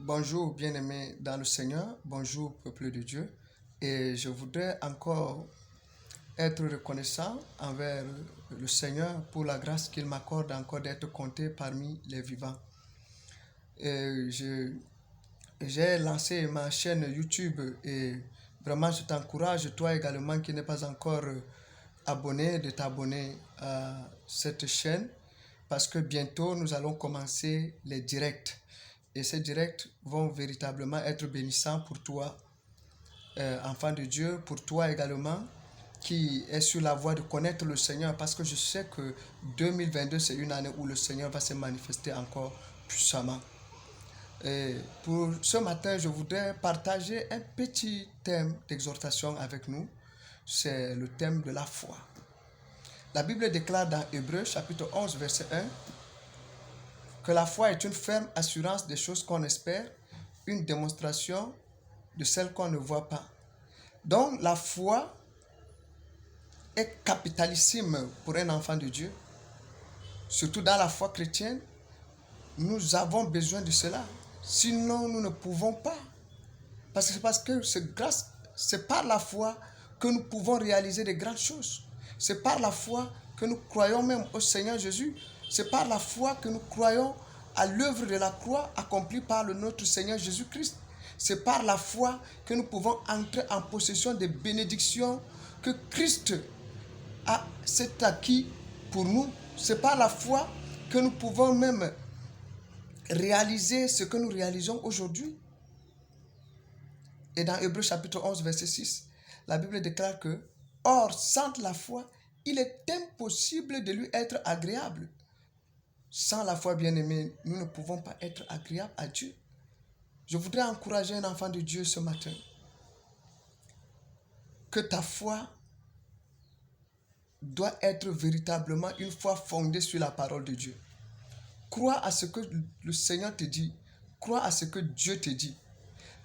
Bonjour bien-aimés dans le Seigneur, bonjour peuple de Dieu. Et je voudrais encore être reconnaissant envers le Seigneur pour la grâce qu'il m'accorde encore d'être compté parmi les vivants. J'ai lancé ma chaîne YouTube et vraiment je t'encourage, toi également qui n'es pas encore abonné, de t'abonner à cette chaîne parce que bientôt nous allons commencer les directs. Et ces directs vont véritablement être bénissants pour toi, enfant de Dieu, pour toi également, qui est sur la voie de connaître le Seigneur, parce que je sais que 2022, c'est une année où le Seigneur va se manifester encore puissamment. Et pour ce matin, je voudrais partager un petit thème d'exhortation avec nous. C'est le thème de la foi. La Bible déclare dans Hébreux chapitre 11, verset 1, que la foi est une ferme assurance des choses qu'on espère, une démonstration de celles qu'on ne voit pas. Donc la foi est capitalissime pour un enfant de Dieu. Surtout dans la foi chrétienne, nous avons besoin de cela. Sinon, nous ne pouvons pas. Parce que c'est par la foi que nous pouvons réaliser de grandes choses. C'est par la foi que nous croyons même au Seigneur Jésus. C'est par la foi que nous croyons à l'œuvre de la croix accomplie par notre Seigneur Jésus-Christ. C'est par la foi que nous pouvons entrer en possession des bénédictions que Christ s'est acquis pour nous. C'est par la foi que nous pouvons même réaliser ce que nous réalisons aujourd'hui. Et dans Hébreux chapitre 11, verset 6, la Bible déclare que « Or, sans la foi, il est impossible de lui être agréable. » Sans la foi, bien-aimés, nous ne pouvons pas être agréables à Dieu. Je voudrais encourager un enfant de Dieu ce matin. Que ta foi doit être véritablement une foi fondée sur la parole de Dieu. Crois à ce que le Seigneur te dit. Crois à ce que Dieu te dit.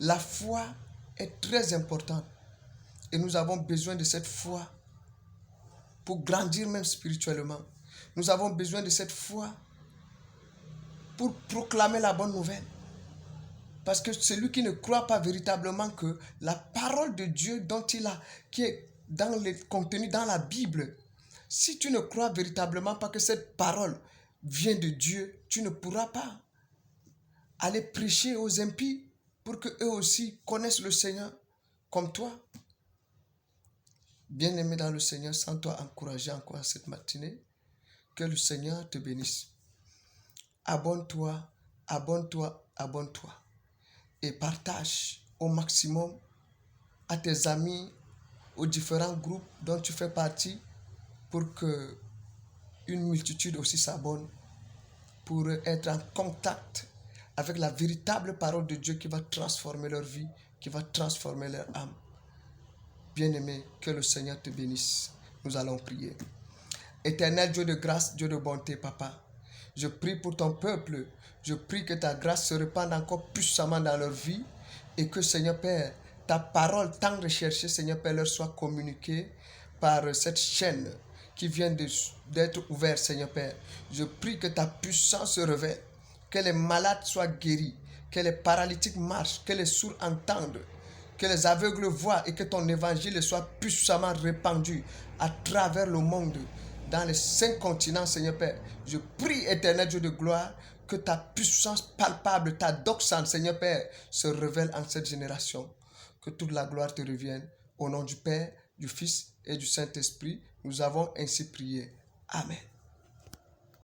La foi est très importante. Et nous avons besoin de cette foi pour grandir même spirituellement. Nous avons besoin de cette foi pour proclamer la bonne nouvelle. Parce que celui qui ne croit pas véritablement que la parole de Dieu qui est contenue dans la Bible, si tu ne crois véritablement pas que cette parole vient de Dieu, tu ne pourras pas aller prêcher aux impies pour qu'eux aussi connaissent le Seigneur comme toi. Bien-aimé dans le Seigneur, sans toi encourager encore cette matinée, que le Seigneur te bénisse. Abonne-toi, abonne-toi, abonne-toi. Et partage au maximum à tes amis, aux différents groupes dont tu fais partie, pour que une multitude aussi s'abonne, pour être en contact avec la véritable parole de Dieu qui va transformer leur vie, qui va transformer leur âme. Bien-aimé, que le Seigneur te bénisse. Nous allons prier. Éternel Dieu de grâce, Dieu de bonté, Papa, je prie pour ton peuple. Je prie que ta grâce se répande encore puissamment dans leur vie et que, Seigneur Père, ta parole tant recherchée, Seigneur Père, leur soit communiquée par cette chaîne qui vient d'être ouverte, Seigneur Père. Je prie que ta puissance se révèle, que les malades soient guéris, que les paralytiques marchent, que les sourds entendent, que les aveugles voient et que ton évangile soit puissamment répandu à travers le monde, dans les 5 continents, Seigneur Père. Je prie, éternel Dieu de gloire, que ta puissance palpable, ta doxane, Seigneur Père, se révèle en cette génération. Que toute la gloire te revienne. Au nom du Père, du Fils et du Saint-Esprit, nous avons ainsi prié. Amen.